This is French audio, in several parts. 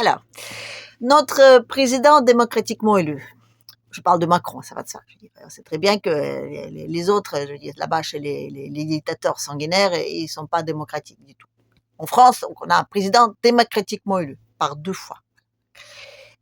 Alors, notre président démocratiquement élu, je parle de Macron, ça va de ça. Je veux dire, c'est très bien que les autres, je veux dire, là-bas chez les dictateurs sanguinaires, ils sont pas démocratiques du tout. En France, donc, on a un président démocratiquement élu par 2 fois.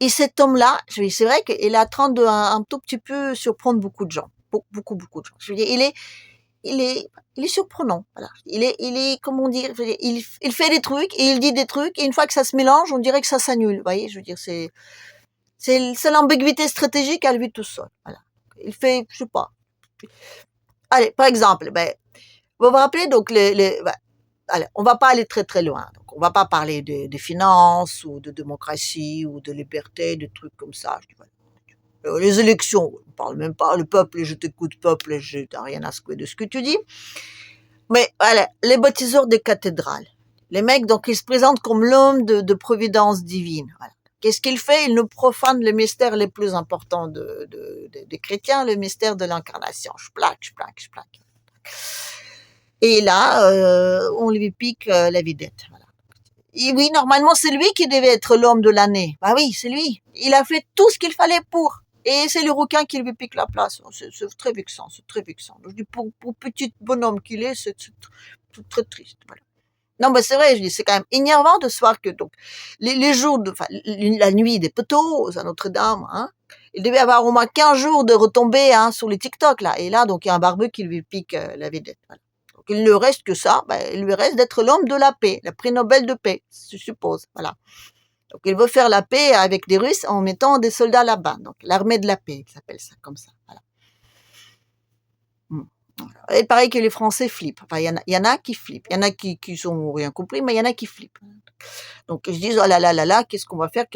Et cet homme-là, je veux dire, c'est vrai qu'il est en train de un tout petit peu surprendre beaucoup de gens, beaucoup de gens. Je veux dire, il est surprenant. Voilà, il est, comment dire, je veux dire, il fait des trucs et il dit des trucs et une fois que ça se mélange, on dirait que ça s'annule. Vous voyez, je veux dire, c'est l'ambiguïté stratégique à lui tout seul. Voilà, il fait, je sais pas. Allez, par exemple, vous vous rappelez donc allez, on va pas aller très très loin. Donc, on va pas parler de finances ou de démocratie ou de liberté, de trucs comme ça. Je dis, voilà. Les élections, on parle même pas. Le peuple, je t'écoute, peuple, je n'ai rien à secouer de ce que tu dis. Mais voilà, les baptiseurs des cathédrales, les mecs donc ils se présentent comme l'homme de providence divine. Voilà. Qu'est-ce qu'il fait? Il nous profane le mystère les plus importants des chrétiens, le mystère de l'incarnation. J'plaque. Et là, on lui pique la vidette. Voilà. Et oui, normalement, c'est lui qui devait être l'homme de l'année. Bah oui, c'est lui. Il a fait tout ce qu'il fallait pour. Et c'est le requin qui lui pique la place. C'est très vexant, c'est très vexant. Je dis, pour petit bonhomme qu'il est, c'est très triste. Voilà. Non, mais c'est vrai, je dis, c'est quand même énervant de se voir que, donc, les jours la nuit des poteaux à Notre-Dame, hein, il devait avoir au moins 15 jours de retombées, hein, sur les TikTok, là. Et là, donc, il y a un barbu qui lui pique la vedette. Voilà. Donc, il ne reste que ça, il lui reste d'être l'homme de la paix, le prix Nobel de paix, je suppose. Voilà. Donc, il veut faire la paix avec les Russes en mettant des soldats là-bas. Donc, l'armée de la paix, il s'appelle ça comme ça. Voilà. Et pareil que les Français flippent. Enfin, il y en a qui flippent. Il y en a qui ont rien compris, mais il y en a qui flippent. Donc, ils se disent, oh là, qu'est-ce qu'on va faire?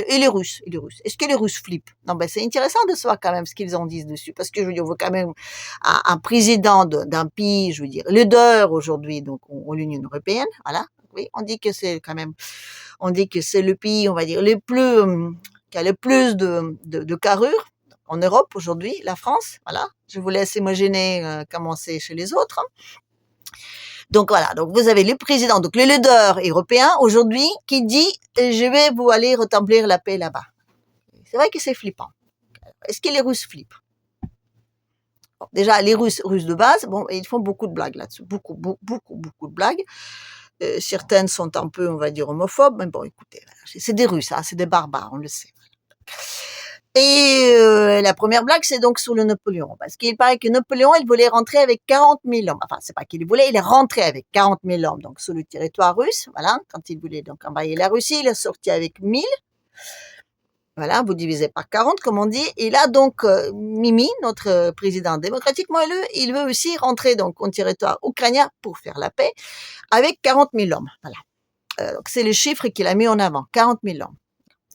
Et les Russes. Est-ce que les Russes flippent? Non, c'est intéressant de savoir quand même ce qu'ils en disent dessus. Parce que, je veux dire, on veut quand même un président d'un pays, je veux dire, leader aujourd'hui, donc, l'Union européenne. Voilà. Oui, on dit que c'est le pays, on va dire, qui a le plus de carrure en Europe aujourd'hui, la France. Voilà. Je vous laisse imaginer comment c'est chez les autres. Donc voilà, donc vous avez le président, donc le leader européen aujourd'hui qui dit je vais vous aller rétablir la paix là-bas. C'est vrai que c'est flippant. Est-ce que les Russes flippent? Bon, déjà les Russes de base, bon, ils font beaucoup de blagues là-dessus, beaucoup de blagues. Certaines sont un peu, on va dire, homophobes, mais bon, écoutez, c'est des Russes, hein, c'est des barbares, on le sait. Et la première blague, c'est donc sur le Napoléon, parce qu'il paraît que Napoléon, il voulait rentrer avec 40 000 hommes. Enfin, c'est pas qu'il voulait, il est rentré avec 40 000 hommes, donc sur le territoire russe, voilà. Quand il voulait donc envahir la Russie, il est sorti avec 1000. Voilà, vous divisez par 40, comme on dit. Et là, donc, Mimi, notre président démocratiquement élu, il veut aussi rentrer donc au territoire ukrainien pour faire la paix avec 40 000 hommes. Voilà. Donc, c'est le chiffre qu'il a mis en avant, 40 000 hommes.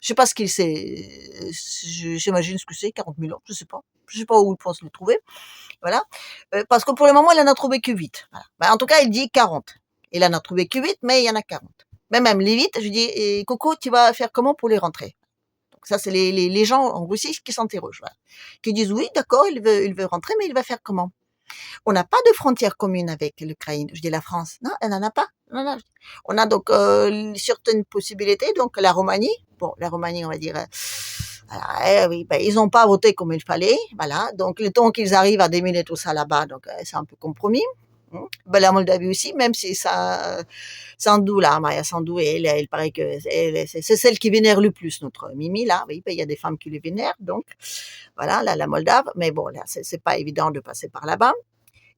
Je sais pas ce qu'il sait, j'imagine ce que c'est, 40 000 hommes, je sais pas où il pense le trouver, voilà. Parce que pour le moment, il en a trouvé que 8. Voilà. En tout cas, il dit 40. Il en a trouvé que 8, mais il y en a 40. Mais même les 8, je dis, Coco, tu vas faire comment pour les rentrer? Donc ça, c'est les gens en Russie qui s'interrogent, voilà. Qui disent, oui, d'accord, il veut rentrer, mais il va faire comment? On n'a pas de frontière commune avec l'Ukraine. Je dis la France. Non, elle n'en a pas. Non. On a donc certaines possibilités. Donc la Roumanie. Bon, la Roumanie, on va dire. Oui, ils n'ont pas voté comme il fallait. Voilà. Donc le temps qu'ils arrivent à déminer tout ça là-bas, donc c'est un peu compromis. La Moldavie aussi, même si ça, Sandou là, Maya Sandou, il paraît que c'est celle qui vénère le plus notre Mimi là. Oui, il y a des femmes qui les vénèrent, donc voilà, la Moldave. Mais bon, là, c'est pas évident de passer par là-bas.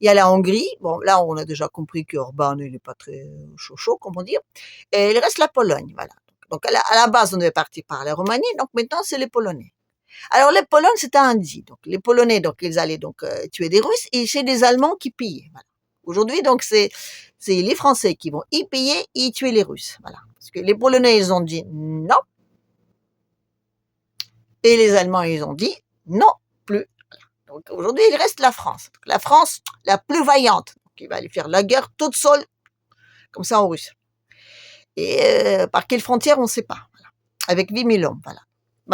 Il y a la Hongrie. Bon, là, on a déjà compris que Orban, il n'est pas très chaud, comment dire. Et il reste la Pologne, voilà. Donc, à la base, on devait partir par la Roumanie. Donc, maintenant, c'est les Polonais. Alors, les Polonais, c'était un dit. Donc, les Polonais, donc, ils allaient donc tuer des Russes et c'est des Allemands qui pillaient. Voilà. Aujourd'hui, donc, c'est les Français qui vont y payer et y tuer les Russes. Voilà. Parce que les Polonais, ils ont dit non. Et les Allemands, ils ont dit non plus. Donc aujourd'hui, il reste la France. La France, la plus vaillante, qui va aller faire la guerre toute seule, comme ça en Russie. Et par quelle frontière, on ne sait pas. Voilà. Avec 8 000 hommes, voilà.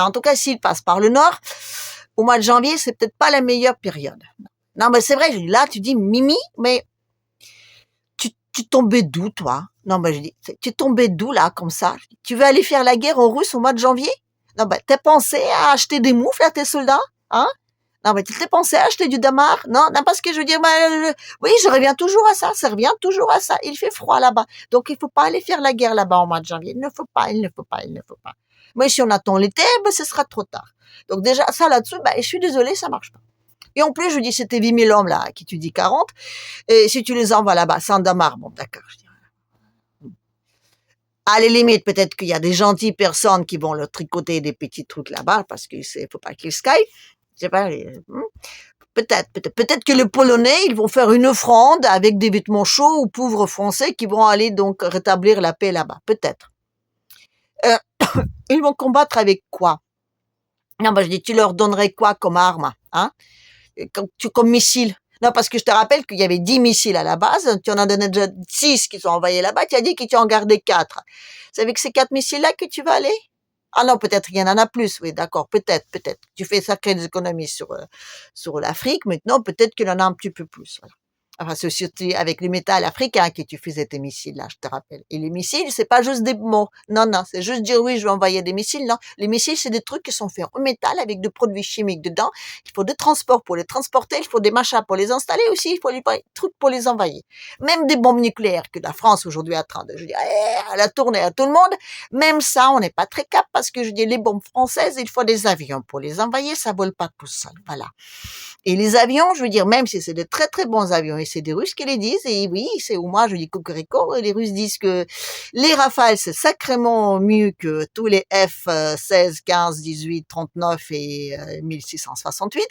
En tout cas, s'il passe par le nord, au mois de janvier, c'est peut-être pas la meilleure période. Non, mais c'est vrai, là, tu dis Mimi, mais tu tu tombais d'où, toi? Non, bah, je dis, tu tombais d'où, là, comme ça? Tu veux aller faire la guerre aux Russes au mois de janvier? Non, bah, t'as pensé à acheter des moufles à tes soldats? Hein? Non, mais tu t'es pensé à acheter du damar? Non, non, parce que je veux dire, bah, oui, je reviens toujours à ça, ça revient toujours à ça. Il fait froid là-bas. Donc, il faut pas aller faire la guerre là-bas au mois de janvier. Il ne faut pas, il ne faut pas, il ne faut pas. Mais si on attend l'été, ben, ce sera trop tard. Donc, déjà, ça là-dessus, ben, je suis désolée, ça marche pas. Et en plus, je dis, c'était 8 000 hommes, là, à qui tu dis 40. Et si tu les envoies là-bas, sans damar, bon, d'accord, je dis. À la limite, peut-être qu'il y a des gentilles personnes qui vont leur tricoter des petits trucs là-bas, parce que faut pas qu'ils sky. Je sais pas, peut-être que les Polonais, ils vont faire une offrande avec des vêtements chauds aux pauvres Français qui vont aller donc rétablir la paix là-bas. Peut-être. Euh, ils vont combattre avec quoi? Non, bah, je dis, tu leur donnerais quoi comme arme, hein? Comme missile? Non, parce que je te rappelle qu'il y avait 10 missiles à la base, tu en as donné déjà 6 qui sont envoyés là-bas, tu as dit que tu en gardais 4. C'est avec ces 4 missiles-là que tu vas aller? Ah non, peut-être qu'il y en a plus, oui, d'accord, peut-être. Tu fais sacrées économies sur l'Afrique, maintenant peut-être qu'il en a un petit peu plus. Voilà. Enfin, c'est surtout avec les métal africains que tu faisais tes missiles, là, je te rappelle. Et les missiles, c'est pas juste des mots. Non, non, c'est juste dire oui, je vais envoyer des missiles. Non, les missiles, c'est des trucs qui sont faits en métal avec des produits chimiques dedans. Il faut des transports pour les transporter, il faut des machins pour les installer aussi, il faut des trucs pour les envoyer. Même des bombes nucléaires que la France aujourd'hui est en train de, je dis, elle a tourné à tout le monde. Même ça, on n'est pas très cap parce que je dis, les bombes françaises, il faut des avions pour les envoyer, ça vole pas tout seul. Voilà. Et les avions, je veux dire, même si c'est de très très bons avions, et c'est des Russes qui les disent, et oui, c'est où moi je dis cocorico, les Russes disent que les Rafales c'est sacrément mieux que tous les F-16, 15, 18, 39 et 1668.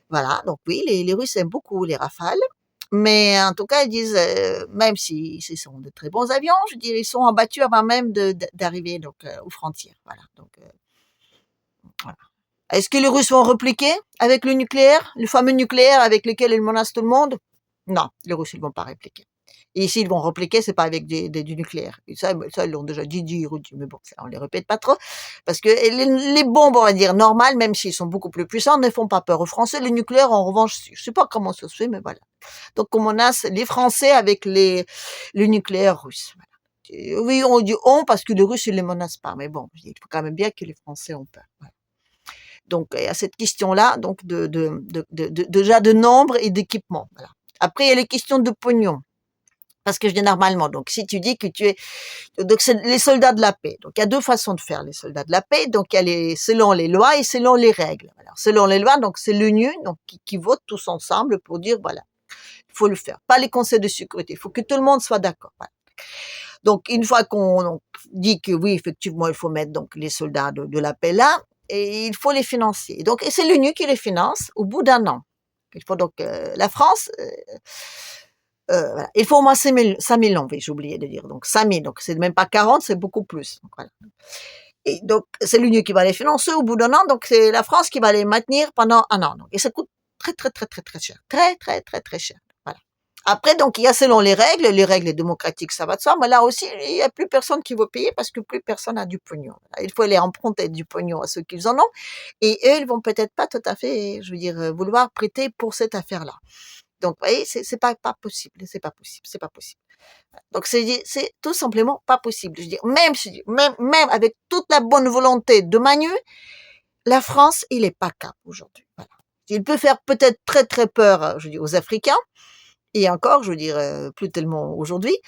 Voilà, donc oui, les Russes aiment beaucoup les Rafales. Mais en tout cas, ils disent, même si ce sont de très bons avions, je dirais, ils sont abattus avant même d'arriver donc aux frontières. Voilà, donc voilà. Est-ce que les Russes vont repliquer avec le nucléaire, le fameux nucléaire avec lequel ils menacent tout le monde? Non, les Russes ils vont pas répliquer. Et s'ils vont repliquer, c'est pas avec du nucléaire. Et ça, ils l'ont déjà dit, mais bon, ça, on les répète pas trop. Parce que les bombes, on va dire, normales, même s'ils sont beaucoup plus puissants, ne font pas peur aux Français. Le nucléaire, en revanche, je sais pas comment ça se fait, mais voilà. Donc, on menace les Français avec le nucléaire russe. Voilà. Oui, on dit on parce que les Russes, ils les menacent pas. Mais bon, il faut quand même bien que les Français ont peur. Voilà. Donc, il y a cette question-là, donc déjà de nombre et d'équipement. Voilà. Après, il y a les questions de pognon. Parce que je dis normalement, donc si tu dis que tu es, donc c'est les soldats de la paix. Donc il y a deux façons de faire les soldats de la paix. Donc il y a selon les lois et selon les règles. Alors selon les lois, donc c'est l'ONU, donc qui vote tous ensemble pour dire voilà, il faut le faire. Pas les conseils de sécurité. Il faut que tout le monde soit d'accord. Voilà. Donc une fois qu'on dit que oui, effectivement, il faut mettre donc les soldats de la paix là, et il faut les financer. Donc et c'est l'ONU qui les finance au bout d'un an. Il faut donc la France. Voilà. Il faut au moins 5 000 ans, oui, j'ai oublié de dire. Donc 5 000, donc c'est même pas 40, c'est beaucoup plus. Donc, voilà. Et donc c'est l'Union qui va les financer au bout d'un an, donc c'est la France qui va les maintenir pendant un an. Donc, et ça coûte très très très très très cher, très très très très cher. Voilà. Après donc il y a selon les règles démocratiques, ça va de soi, mais là aussi il y a plus personne qui veut payer parce que plus personne a du pognon. Il faut les emprunter du pognon à ceux qui en ont, et eux ils vont peut-être pas tout à fait, je veux dire, vouloir prêter pour cette affaire-là. Donc, vous voyez, c'est pas possible, c'est pas possible, c'est pas possible. Donc, c'est tout simplement pas possible. Je dis, même avec toute la bonne volonté de Manu, la France, il est pas cap aujourd'hui. Voilà. Il peut faire peut-être très très peur, je dis, aux Africains, et encore, je veux dire, plus tellement aujourd'hui,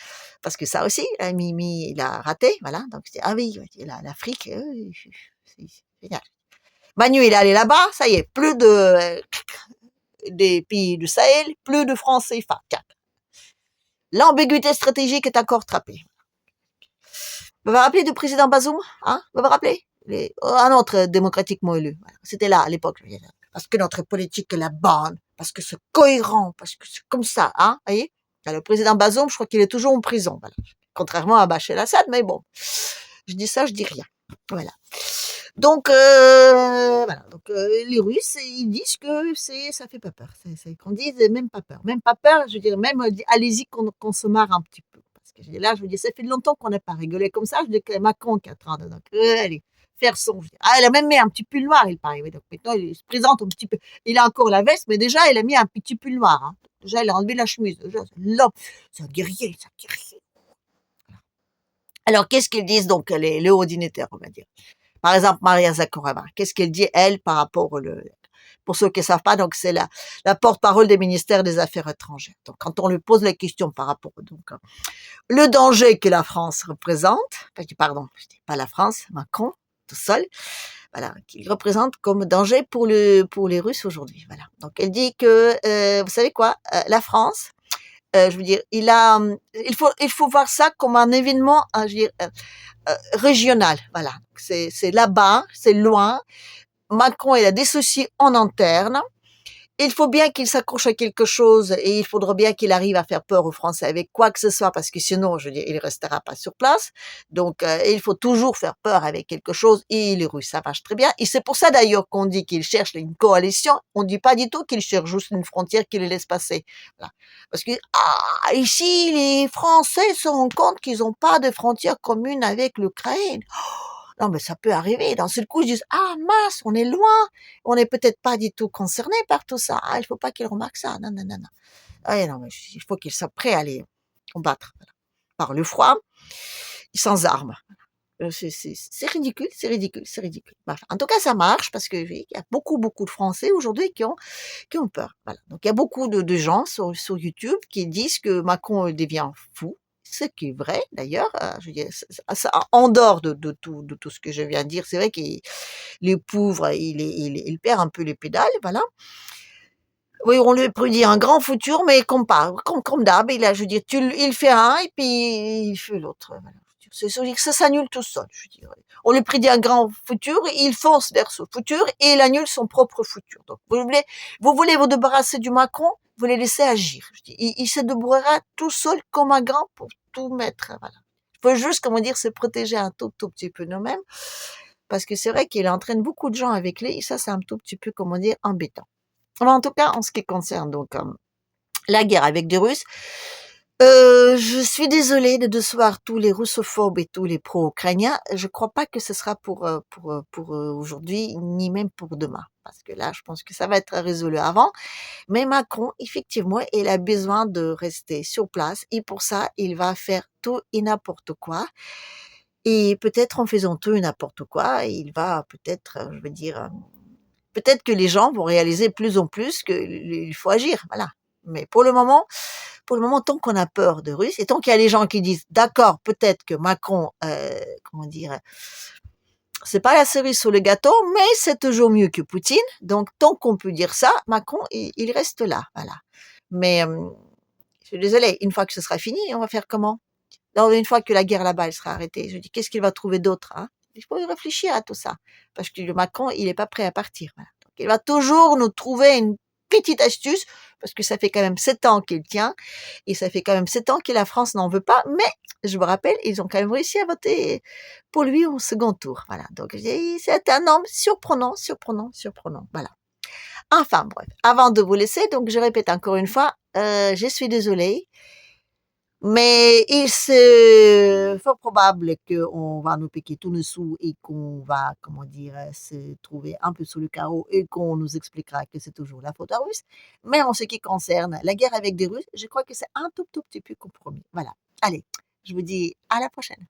parce que ça aussi, Mimi, il a raté, voilà. Donc, je dis, ah oui, l'Afrique, c'est génial. Manu, il est allé là-bas, ça y est, plus des pays du Sahel, plus de francs CFA. L'ambiguïté stratégique est encore trappée. Vous vous rappelez du président Bazoum, hein? Vous vous rappelez? Un autre démocratiquement élu. C'était là, à l'époque. Parce que notre politique est la bonne, parce que c'est cohérent, parce que c'est comme ça, hein? Vous voyez? Le président Bazoum, je crois qu'il est toujours en prison. Voilà. Contrairement à Bachar el-Assad, mais bon. Je dis ça, je dis rien. Voilà. Donc, voilà. Donc, les Russes, ils disent que ça fait pas peur. Qu'on dise même pas peur. Même pas peur, je veux dire, même, allez-y qu'on se marre un petit peu. Parce que là, je veux dire, ça fait longtemps qu'on n'a pas rigolé comme ça. Je dis que Macron qui est en train de, donc, allez, faire son. Elle a même mis un petit pull noir, il paraît. Oui, donc, maintenant, il se présente un petit peu. Il a encore la veste, mais déjà, il a mis un petit pull noir. Hein. Déjà, il a enlevé la chemise. Déjà, c'est l'homme. C'est un guerrier, c'est un guerrier. Alors, qu'est-ce qu'ils disent donc les hauts dignitaires, on va dire? Par exemple, Maria Zakharova. Qu'est-ce qu'elle dit, elle, par rapport pour ceux qui ne savent pas, donc c'est la porte-parole des ministères des Affaires étrangères. Donc, quand on lui pose la question par rapport le danger que la France représente, pardon, je dis pas la France, Macron, tout seul, voilà, qu'il représente comme danger pour les Russes aujourd'hui. Voilà. Donc, elle dit que, vous savez quoi, la France, je veux dire, il faut voir ça comme un événement, je veux dire, régional. Voilà, c'est là-bas, c'est loin. Macron, il a des soucis en interne. Il faut bien qu'il s'accroche à quelque chose et il faudra bien qu'il arrive à faire peur aux Français avec quoi que ce soit parce que sinon, je veux dire, il restera pas sur place. Donc, il faut toujours faire peur avec quelque chose et les Russes, ça marche très bien. Et c'est pour ça d'ailleurs qu'on dit qu'ils cherchent une coalition. On dit pas du tout qu'ils cherchent juste une frontière qui les laisse passer. Voilà. Parce que, ici, les Français se rendent compte qu'ils n'ont pas de frontière commune avec l'Ukraine. Non, mais ça peut arriver. D'un seul coup, je dis, ah mince, on est loin. On n'est peut-être pas du tout concerné par tout ça. Ah, il faut pas qu'ils remarquent ça. Non, non, non, non. Ah, non, mais il faut qu'ils soient prêts à les combattre. Voilà. Par le froid, sans armes. C'est ridicule, c'est ridicule, c'est ridicule. Enfin, en tout cas, ça marche parce que oui, il y a beaucoup, beaucoup de Français aujourd'hui qui ont peur. Voilà. Donc, il y a beaucoup de gens sur YouTube qui disent que Macron devient fou. Ce qui est vrai, d'ailleurs. Je veux dire, en dehors de tout ce que je viens de dire, c'est vrai qu'il le pauvre, il perd un peu les pédales, voilà. Oui, on lui prédit un grand futur, mais comme d'hab, je veux dire, il fait un et puis il fait l'autre. Voilà. Ça s'annule tout seul, je dirais. On lui prédit un grand futur, il fonce vers ce futur et il annule son propre futur. Donc, vous voulez vous débarrasser du Macron, vous les laissez agir. Je dis, il se débrouillera tout seul comme un grand pour tout mettre. Voilà. Il faut juste, comment dire, se protéger un tout petit peu nous-mêmes, parce que c'est vrai qu'il entraîne beaucoup de gens avec lui et ça, c'est un tout petit peu, comment dire, embêtant. Mais en tout cas, en ce qui concerne donc la guerre avec les Russes, je suis désolée de décevoir tous les russophobes et tous les pro-ukrainiens. Je crois pas que ce sera pour aujourd'hui, ni même pour demain. Parce que là, je pense que ça va être résolu avant. Mais Macron, effectivement, il a besoin de rester sur place et pour ça, il va faire tout et n'importe quoi. Et peut-être en faisant tout et n'importe quoi, il va peut-être, je veux dire, peut-être que les gens vont réaliser plus en plus qu'il faut agir, voilà. Mais pour le moment, tant qu'on a peur de Russes et tant qu'il y a des gens qui disent, d'accord, peut-être que Macron, comment dire, c'est pas la cerise sur le gâteau, mais c'est toujours mieux que Poutine. Donc, tant qu'on peut dire ça, Macron, il reste là, voilà. Mais, je suis désolée, une fois que ce sera fini, on va faire comment? Alors, une fois que la guerre là-bas, elle sera arrêtée, je dis, qu'est-ce qu'il va trouver d'autre, hein? Il faut y réfléchir à tout ça. Parce que le Macron, il est pas prêt à partir. Voilà. Donc, il va toujours nous trouver une petite astuce, parce que ça fait quand même 7 ans qu'il tient, et ça fait quand même 7 ans que la France n'en veut pas, mais, je vous rappelle, ils ont quand même réussi à voter pour lui au second tour. Voilà. Donc, c'est un homme surprenant, surprenant, surprenant. Voilà. Enfin, bref. Avant de vous laisser, donc, je répète encore une fois, je suis désolée. Mais il c'est fort probable qu'on va nous piquer tous nos sous et qu'on va, comment dire, se trouver un peu sous le carreau et qu'on nous expliquera que c'est toujours la faute aux Russes. Mais en ce qui concerne la guerre avec des Russes, je crois que c'est un tout petit peu compromis. Voilà. Allez, je vous dis à la prochaine.